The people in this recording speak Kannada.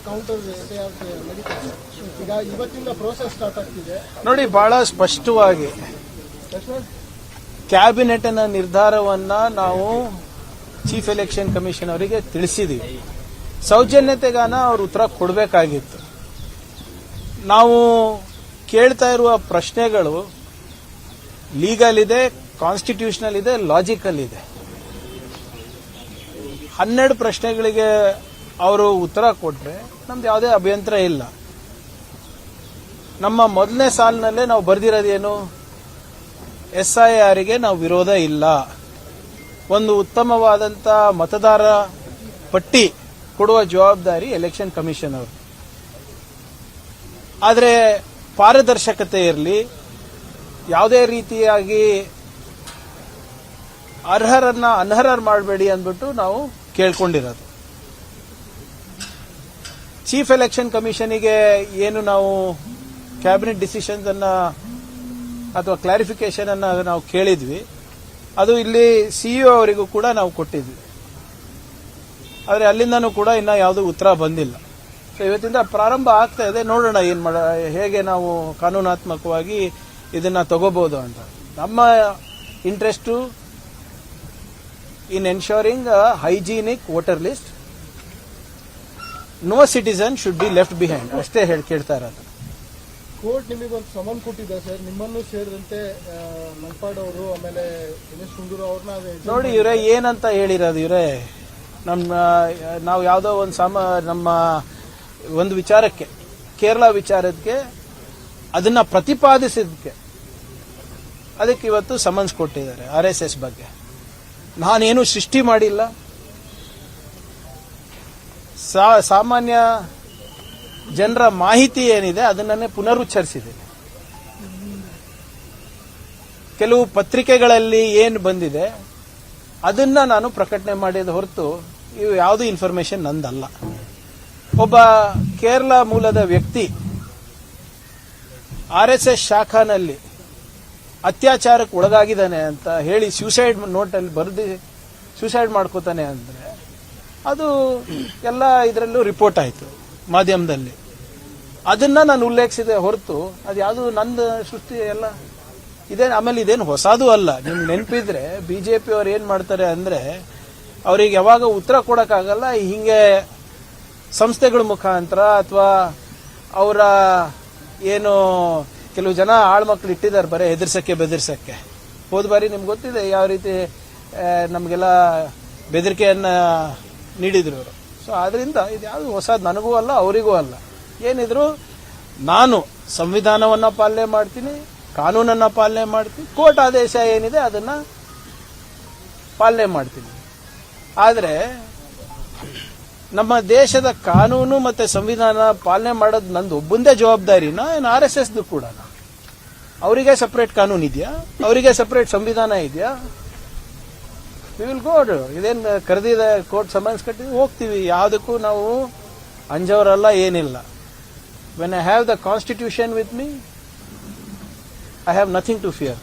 ಕೌಂಟರ್ ಈಗ ಇವತ್ತಿಂದ ಪ್ರೋಸೆಸ್ ಸ್ಟಾರ್ಟ್ ಆಗ್ತಿದೆ ನೋಡಿ. ಬಹಳ ಸ್ಪಷ್ಟವಾಗಿ ಕ್ಯಾಬಿನೆಟ್ನ ನಿರ್ಧಾರವನ್ನ ನಾವು ಚೀಫ್ ಎಲೆಕ್ಷನ್ ಕಮಿಷನ್ ಅವರಿಗೆ ತಿಳಿಸಿದೀವಿ. ಸೌಜನ್ಯತೆಗಾನ ಅವರು ಉತ್ತರ ಕೊಡಬೇಕಾಗಿತ್ತು. ನಾವು ಕೇಳ್ತಾ ಇರುವ ಪ್ರಶ್ನೆಗಳು ಲೀಗಲ್ ಇದೆ, ಕಾನ್ಸ್ಟಿಟ್ಯೂಷನಲ್ ಇದೆ, ಲಾಜಿಕಲ್ ಇದೆ. 12 ಪ್ರಶ್ನೆಗಳಿಗೆ ಅವರು ಉತ್ತರ ಕೊಟ್ರೆ ನಮ್ದು ಯಾವುದೇ ಅಭ್ಯಂತರ ಇಲ್ಲ. ನಮ್ಮ ಮೊದಲನೇ ಸಾಲಿನಲ್ಲೇ ನಾವು ಬರೆದಿರೋದೇನು, SIRಗೆ ನಾವು ವಿರೋಧ ಇಲ್ಲ, ಒಂದು ಉತ್ತಮವಾದಂಥ ಮತದಾರ ಪಟ್ಟಿ ಕೊಡುವ ಜವಾಬ್ದಾರಿ ಎಲೆಕ್ಷನ್ ಕಮಿಷನ್ ಅವರು. ಆದರೆ ಪಾರದರ್ಶಕತೆ ಇರಲಿ, ಯಾವುದೇ ರೀತಿಯಾಗಿ ಅರ್ಹರನ್ನ ಅನರ್ಹರು ಮಾಡಬೇಡಿ ಅಂದ್ಬಿಟ್ಟು ನಾವು ಕೇಳ್ಕೊಂಡಿರೋದು. ಚೀಫ್ ಎಲೆಕ್ಷನ್ ಕಮಿಷನಿಗೆ ಏನು ನಾವು ಕ್ಯಾಬಿನೆಟ್ ಡಿಸಿಷನ್ಸ್ ಅನ್ನ ಅಥವಾ ಕ್ಲಾರಿಫಿಕೇಶನ್ ಅನ್ನ ನಾವು ಕೇಳಿದ್ವಿ, ಅದು ಇಲ್ಲಿ ಸಿಇಒ ಅವರಿಗೂ ಕೂಡ ನಾವು ಕೊಟ್ಟಿದ್ವಿ. ಆದರೆ ಅಲ್ಲಿಂದನೂ ಕೂಡ ಇನ್ನ ಯಾವುದೂ ಉತ್ತರ ಬಂದಿಲ್ಲ. ಸೊ ಇವತ್ತಿಂದ ಪ್ರಾರಂಭ ಆಗ್ತಾ ಇದೆ. ನೋಡೋಣ ಹೇಗೆ ನಾವು ಕಾನೂನಾತ್ಮಕವಾಗಿ ಇದನ್ನ ತಗೋಬಹುದು ಅಂತ. ನಮ್ಮ interest in ensuring a hygienic voter list. No citizen should be left behind. ಅಷ್ಟೇ ಕೇಳ್ತಾ ಇರೋದು. ಕೋರ್ಟ್ ನಿಮಗೊಂದು ಸಮನ್ ಕೊಟ್ಟಿದೆ ಸರ್, ನಿಮ್ಮನ್ನು ಸೇರಿದಂತೆ ಮಲ್ಪಾಡ್ ಅವರು ಆಮೇಲೆ ದಿನೇಶ್ ಗುಂಡೂರಾವ್ ಅವ್ರನ್ನ ನೋಡಿ. ಇವರೇ ಏನಂತ ಹೇಳಿರೋದು, ಇವರೇ ನಾವು ಯಾವುದೋ ನಮ್ಮ ಒಂದು ವಿಚಾರಕ್ಕೆ, ಕೇರಳ ವಿಚಾರಕ್ಕೆ ಅದನ್ನ ಪ್ರತಿಪಾದಿಸಿದಕ್ಕೆ ಅದಕ್ಕೆ ಇವತ್ತು ಸಮನ್ಸ್ ಕೊಟ್ಟಿದ್ದಾರೆ. RSS ಬಗ್ಗೆ ನಾನೇನು ಸೃಷ್ಟಿ ಮಾಡಿಲ್ಲ. ಸಾಮಾನ್ಯ ಜನರ ಮಾಹಿತಿ ಏನಿದೆ ಅದನ್ನೇ ಪುನರುಚ್ಚರಿಸಿದೆ. ಕೆಲವು ಪತ್ರಿಕೆಗಳಲ್ಲಿ ಏನು ಬಂದಿದೆ ಅದನ್ನ ನಾನು ಪ್ರಕಟಣೆ ಮಾಡಿದ ಹೊರತು ಇವು ಯಾವುದು ಇನ್ಫಾರ್ಮೇಶನ್ ನಂದಲ್ಲ. ಒಬ್ಬ ಕೇರಳ ಮೂಲದ ವ್ಯಕ್ತಿ RSS ಶಾಖಾನಲ್ಲಿ ಅತ್ಯಾಚಾರಕ್ಕೆ ಒಳಗಾಗಿದ್ದಾನೆ ಅಂತ ಹೇಳಿ ಸ್ಯೂಸೈಡ್ ನೋಟಲ್ಲಿ ಬರೆದು ಸ್ಯೂಸೈಡ್ ಮಾಡ್ಕೋತಾನೆ ಅಂದ್ರೆ ಅದು ಎಲ್ಲ ಇದರಲ್ಲೂ ರಿಪೋರ್ಟ್ ಆಯಿತು ಮಾಧ್ಯಮದಲ್ಲಿ. ಅದನ್ನ ನಾನು ಉಲ್ಲೇಖಿಸಿದೆ ಹೊರತು ಅದು ಯಾವುದು ನಂದು ಸೃಷ್ಟಿ ಎಲ್ಲ ಇದೇನು. ಆಮೇಲೆ ಇದೇನು ಹೊಸದು ಅಲ್ಲ. ನಿಮ್ಗೆ ನೆನಪಿದ್ರೆ ಬಿಜೆಪಿ ಅವ್ರು ಏನ್ ಮಾಡ್ತಾರೆ ಅಂದ್ರೆ ಅವ್ರಿಗೆ ಯಾವಾಗ ಉತ್ತರ ಕೊಡಕ್ಕಾಗಲ್ಲ, ಹಿಂಗೆ ಸಂಸ್ಥೆಗಳ ಮುಖಾಂತರ ಅಥವಾ ಅವರ ಏನು ಕೆಲವು ಜನ ಆಳ್ಮಕ್ಳು ಇಟ್ಟಿದ್ದಾರೆ ಬರೀ ಹೆದರ್ಸಕ್ಕೆ ಬೆದರ್ಸಕ್ಕೆ. ಹೋದ ಬಾರಿ ನಿಮ್ಗೆ ಗೊತ್ತಿದೆ ಯಾವ ರೀತಿ ನಮಗೆಲ್ಲ ಬೆದರಿಕೆಯನ್ನ ನೀಡಿದ್ರು ಅವರು. ಸೊ ಆದ್ರಿಂದ ಇದು ಯಾವುದು ಹೊಸದು ನನಗೂ ಅಲ್ಲ ಅವರಿಗೂ ಅಲ್ಲ. ಏನಿದ್ರು ನಾನು ಸಂವಿಧಾನವನ್ನ ಪಾಲನೆ ಮಾಡ್ತೀನಿ, ಕಾನೂನನ್ನ ಪಾಲನೆ ಮಾಡ್ತೀನಿ, ಕೋರ್ಟ್ ಆದೇಶ ಏನಿದೆ ಅದನ್ನ ಪಾಲನೆ ಮಾಡ್ತೀನಿ. ಆದರೆ ನಮ್ಮ ದೇಶದ ಕಾನೂನು ಮತ್ತೆ ಸಂವಿಧಾನ ಪಾಲನೆ ಮಾಡೋದು ನಂದು ಒಬ್ಬಂದೇ ಜವಾಬ್ದಾರಿನ ಏನು RSS ಕೂಡ? ಅವರಿಗೆ ಸಪರೇಟ್ ಕಾನೂನು ಇದೆಯಾ? ಅವರಿಗೆ ಸಪರೇಟ್ ಸಂವಿಧಾನ ಇದೆಯಾ? We will go. ಇದೇನು ಕರೆದಿದೆ ಕೋರ್ಟ್ ಸಮನ್ಸ್ ಕಟ್ಟಿದ್ವಿ, ಹೋಗ್ತೀವಿ. ಯಾವುದಕ್ಕೂ ನಾವು ಅಂಜವರಲ್ಲ, ಏನಿಲ್ಲ. When I have the constitution with me, I have nothing to fear.